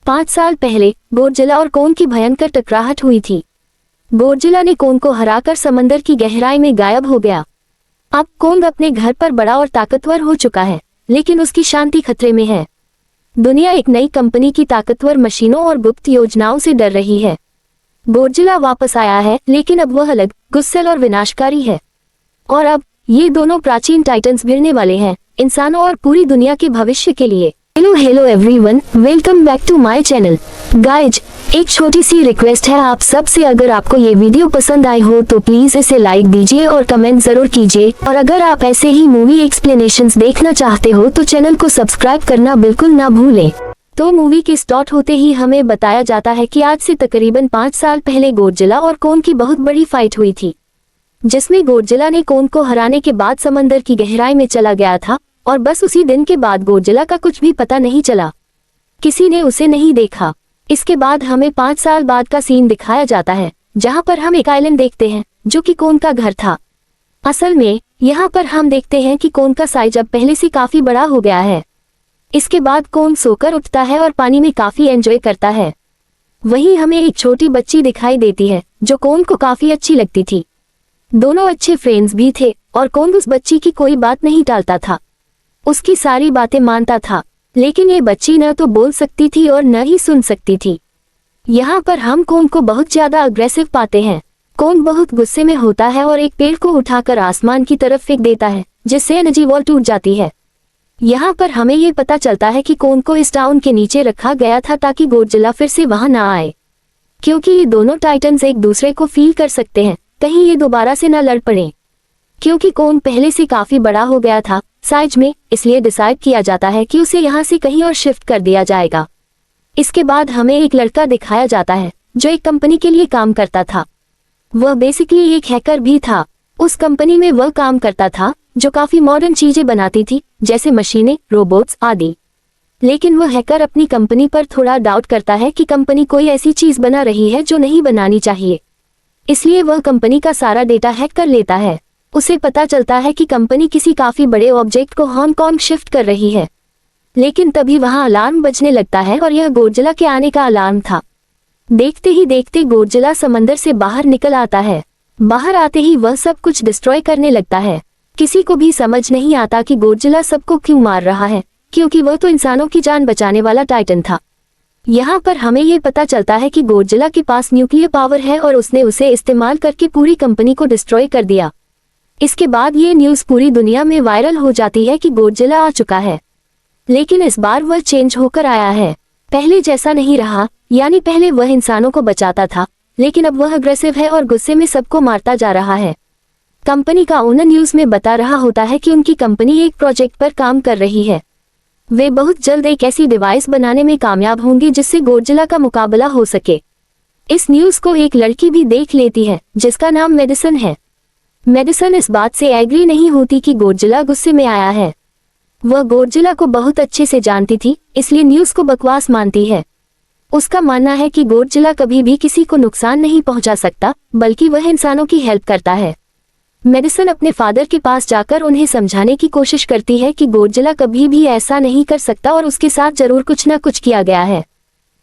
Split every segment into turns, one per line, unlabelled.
5 साल पहले गोडजिला और कोंग की भयंकर टकराहट हुई थी। गोडजिला ने कोंग को हराकर समंदर की गहराई में गायब हो गया। अब कोंग अपने घर पर बड़ा और ताकतवर हो चुका है, लेकिन उसकी शांति खतरे में है। दुनिया एक नई कंपनी की ताकतवर मशीनों और गुप्त योजनाओं से डर रही है। गोडजिला वापस आया है, लेकिन अब वह अलग, गुस्सैल और विनाशकारी है। और अब ये दोनों प्राचीन टाइटन्स भिड़ने वाले हैं, इंसानों और पूरी दुनिया के भविष्य के लिए। Hello everyone, welcome back to my channel. Guys, एक छोटी सी रिक्वेस्ट है आप सब से, अगर आपको ये वीडियो पसंद आई हो तो प्लीज इसे लाइक दीजिए और कमेंट जरूर कीजिए। और अगर आप ऐसे ही मूवी एक्सप्लेनेशंस देखना चाहते हो तो चैनल को सब्सक्राइब करना बिल्कुल ना भूलें। तो मूवी के स्टार्ट होते ही हमें बताया जाता है कि आज से तकरीबन 5 साल पहले गोडजिला और कोंग की बहुत बड़ी फाइट हुई थी, जिसमें गोडजिला ने कोंग को हराने के बाद समंदर की गहराई में चला गया था। और बस उसी दिन के बाद गोडजिला का कुछ भी पता नहीं चला, किसी ने उसे नहीं देखा। इसके बाद हमें 5 साल बाद का सीन दिखाया जाता है, जहां पर हम एक आइलैंड देखते हैं जो कि कोंग का घर था। असल में यहाँ पर हम देखते हैं कि कोंग का साइज अब पहले से काफी बड़ा हो गया है। इसके बाद कोंग सोकर उठता है और पानी में काफी एंजॉय करता है। वहीं हमें एक छोटी बच्ची दिखाई देती है जो कोंग को काफी अच्छी लगती थी। दोनों अच्छे फ्रेंड्स भी थे और कोंग उस बच्ची की कोई बात नहीं टालता था, उसकी सारी बातें मानता था। लेकिन ये बच्ची न तो बोल सकती थी और न ही सुन सकती थी। यहाँ पर हम कोंग को बहुत ज्यादा अग्रेसिव पाते हैं। कोंग बहुत गुस्से में होता है और एक पेड़ को उठाकर आसमान की तरफ फेंक देता है, जिससे एनर्जी वॉल टूट जाती है। यहाँ पर हमें ये पता चलता है कि कोंग को इस टाउन के नीचे रखा गया था ताकि गोडजिला फिर से वहां ना आए, क्योंकि ये दोनों टाइटन्स एक दूसरे को फील कर सकते हैं, कहीं ये दोबारा से न लड़ पड़े। क्योंकि कोंग पहले से काफी बड़ा हो गया था साइज में, इसलिए डिसाइड किया जाता है कि उसे यहाँ से कहीं और शिफ्ट कर दिया जाएगा। इसके बाद हमें एक लड़का दिखाया जाता है जो एक कंपनी के लिए काम करता था। वह बेसिकली एक हैकर भी था। उस कंपनी में वह काम करता था जो काफी मॉडर्न चीजें बनाती थी, जैसे मशीनें, रोबोट्स आदि। लेकिन वह हैकर अपनी कंपनी पर थोड़ा डाउट करता है कि कंपनी कोई ऐसी चीज बना रही है जो नहीं बनानी चाहिए। इसलिए वह कंपनी का सारा डेटा हैक कर लेता है। उसे पता चलता है कि कंपनी किसी काफी बड़े ऑब्जेक्ट को हांगकांग शिफ्ट कर रही है। लेकिन तभी वहां अलार्म बजने लगता है और यह गोडजिला के आने का अलार्म था। देखते ही देखते गोडजिला समंदर से बाहर निकल आता है। बाहर आते ही वह सब कुछ डिस्ट्रॉय करने लगता है। किसी को भी समझ नहीं आता कि गोडजिला सबको क्यों मार रहा है, क्योंकि वह तो इंसानों की जान बचाने वाला टाइटन था। यहाँ पर हमें ये पता चलता है कि गोडजिला के पास न्यूक्लियर पावर है और उसने उसे इस्तेमाल करके पूरी कंपनी को डिस्ट्रॉय कर दिया। इसके बाद ये न्यूज़ पूरी दुनिया में वायरल हो जाती है कि गोडजिला आ चुका है। लेकिन इस बार वह चेंज होकर आया है, पहले जैसा नहीं रहा। यानी पहले वह इंसानों को बचाता था, लेकिन अब वह अग्रेसिव है और गुस्से में सबको मारता जा रहा है। कंपनी का ओनर न्यूज़ में बता रहा होता है कि उनकी कंपनी एक प्रोजेक्ट पर काम कर रही है। वे बहुत जल्द एक ऐसी डिवाइस बनाने में कामयाब होंगे जिससे गोडजिला का मुकाबला हो सके। इस न्यूज़ को एक लड़की भी देख लेती है जिसका नाम मेडिसन है। मेडिसन इस बात से एग्री नहीं होती कि गोडजिला गुस्से में आया है। वह गोडजिला को बहुत अच्छे से जानती थी, इसलिए न्यूज़ को बकवास मानती है। उसका मानना है कि गोडजिला कभी भी किसी को नुकसान नहीं पहुंचा सकता, बल्कि वह इंसानों की हेल्प करता है। मेडिसन अपने फादर के पास जाकर उन्हें समझाने की कोशिश करती है कि गोडजिला कभी भी ऐसा नहीं कर सकता और उसके साथ जरूर कुछ न कुछ किया गया है।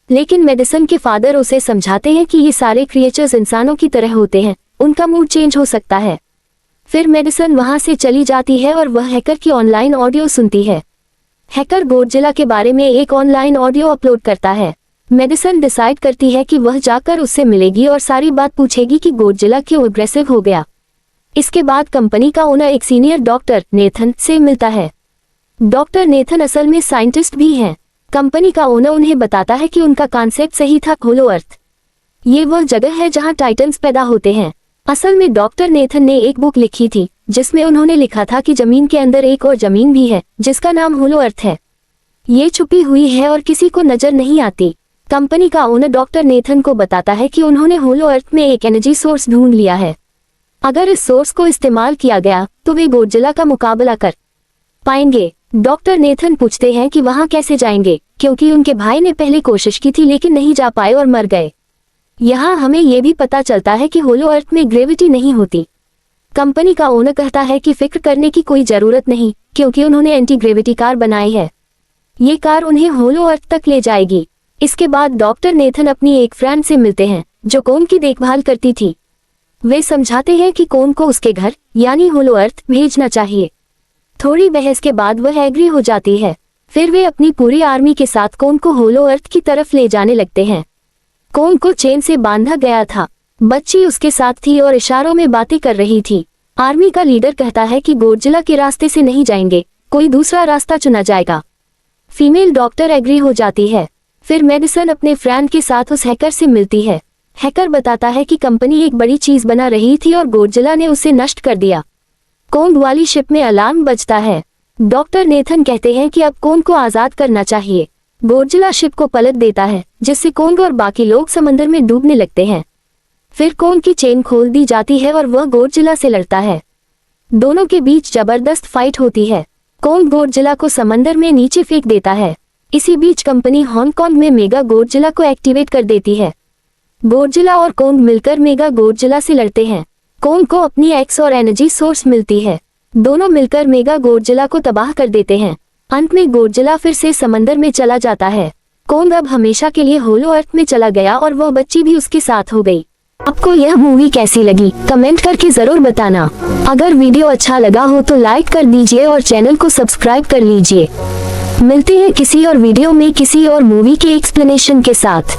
लेकिन मेडिसन के फादर उसे समझाते हैं कि ये सारे क्रिएचर्स इंसानों की तरह होते हैं, उनका मूड चेंज हो सकता है। फिर मेडिसन वहां से चली जाती है और वह हैकर की ऑनलाइन ऑडियो सुनती है। हैकर गोडजिला के बारे में एक ऑनलाइन ऑडियो अपलोड करता है। मेडिसन डिसाइड करती है कि वह जाकर उससे मिलेगी और सारी बात पूछेगी कि गोडजिला क्यों अग्रेसिव हो गया। इसके बाद कंपनी का ओनर एक सीनियर डॉक्टर नेथन से मिलता है। डॉक्टर नेथन असल में साइंटिस्ट भी हैं। कंपनी का ओनर उन्हें बताता है कि उनका कॉन्सेप्ट सही था, होलो अर्थ। ये वह जगह है जहां टाइटन्स पैदा होते हैं। असल में डॉक्टर नेथन ने एक बुक लिखी थी जिसमें उन्होंने लिखा था कि जमीन के अंदर एक और जमीन भी है जिसका नाम होलो अर्थ है। ये छुपी हुई है और किसी को नजर नहीं आती। कंपनी का ओनर डॉक्टर नेथन को बताता है कि उन्होंने होलो अर्थ में एक एनर्जी सोर्स ढूंढ लिया है। अगर इस सोर्स को इस्तेमाल किया गया तो वे गोडजिला का मुकाबला कर पाएंगे। डॉक्टर नेथन पूछते हैं कि वहां कैसे जाएंगे, क्योंकि उनके भाई ने पहले कोशिश की थी लेकिन नहीं जा पाए और मर गए। यहाँ हमें यह भी पता चलता है कि होलो अर्थ में ग्रेविटी नहीं होती। कंपनी का ओनर कहता है कि फिक्र करने की कोई जरूरत नहीं, क्योंकि उन्होंने एंटी ग्रेविटी कार बनाई है। ये कार उन्हें होलो अर्थ तक ले जाएगी। इसके बाद डॉक्टर नेथन अपनी एक फ्रेंड से मिलते हैं जो कोन की देखभाल करती थी। वे समझाते हैं कि कोन को उसके घर यानी होलो अर्थ भेजना चाहिए। थोड़ी बहस के बाद वह एग्री हो जाती है। फिर वे अपनी पूरी आर्मी के साथ कोन को होलो अर्थ की तरफ ले जाने लगते हैं। कोन को चेन से बांधा गया था। बच्ची उसके साथ थी और इशारों में बातें कर रही थी। आर्मी का लीडर कहता है कि गोडजिला के रास्ते से नहीं जाएंगे, कोई दूसरा रास्ता चुना जाएगा। फीमेल डॉक्टर एग्री हो जाती है। फिर मेडिसन अपने फ्रेंड के साथ उस हैकर से मिलती है। हैकर बताता है कि कंपनी एक बड़ी चीज बना रही थी और गोडजिला ने उसे नष्ट कर दिया। कोन वाली शिप में अलार्म बजता है। डॉक्टर नेथन कहते हैं कि अब कोन को आजाद करना चाहिए। गोडजिला शिप को पलट देता है जिससे कोन और बाकी लोग समंदर में डूबने लगते हैं। फिर कोन की चेन खोल दी जाती है और वह गोडजिला से लड़ता है। दोनों के बीच जबरदस्त फाइट होती है। कोन गोडजिला को समंदर में नीचे फेंक देता है। इसी बीच कंपनी हांगकांग में मेगा गोडजिला को एक्टिवेट कर देती है। गोडजिला और कोन मिलकर मेगा गोडजिला से लड़ते हैं। कोन को अपनी एक्स और एनर्जी सोर्स मिलती है। दोनों मिलकर मेगा गोडजिला को तबाह कर देते हैं। अंत में गोडजिला फिर से समंदर में चला जाता है। कोन अब हमेशा के लिए होलो अर्थ में चला गया और वह बच्ची भी उसके साथ हो गई। आपको यह मूवी कैसी लगी कमेंट करके जरूर बताना। अगर वीडियो अच्छा लगा हो तो लाइक कर दीजिए और चैनल को सब्सक्राइब कर लीजिए। मिलते हैं किसी और वीडियो में किसी और मूवी के एक्सप्लेनेशन के साथ।